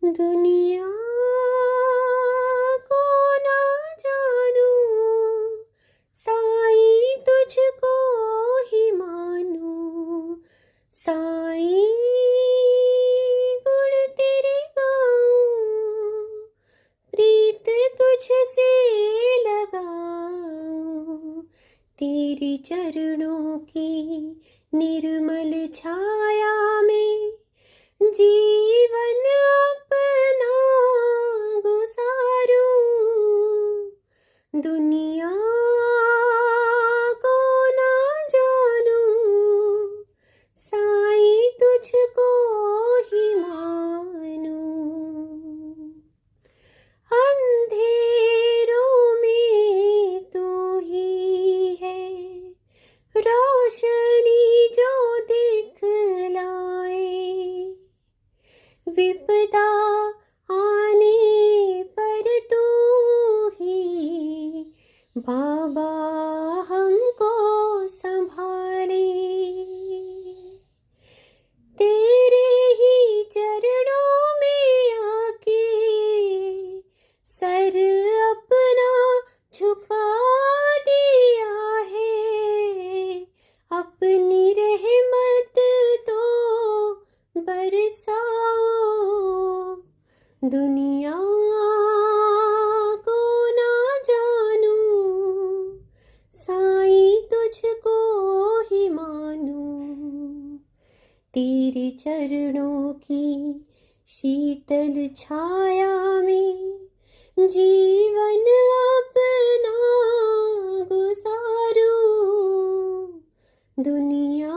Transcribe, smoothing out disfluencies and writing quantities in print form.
दुनिया को ना जानूं, साईं तुझको ही मानूं। साईं गुण तेरे गाऊं, प्रीत तुझसे लगाऊं। तेरी चरणों की निर्मल छाया में जीवन अपना गुजारूं। दुनिया को ना जानूं, साईं तुझको ही मानूं। अंधेरों में तू ही है रोशनी जो दिखलाए। विपदा आने पर तू ही बाबा हमको संभाले। तेरे ही चरणों में आके सर अपना झुका दिया है। अपनी रहमत तो बरसाओ। दुनिया को ना जानूं, साईं तुझको ही मानूं। तेरे चरणों की शीतल छाया में जीवन अपना गुजारूं। दुनिया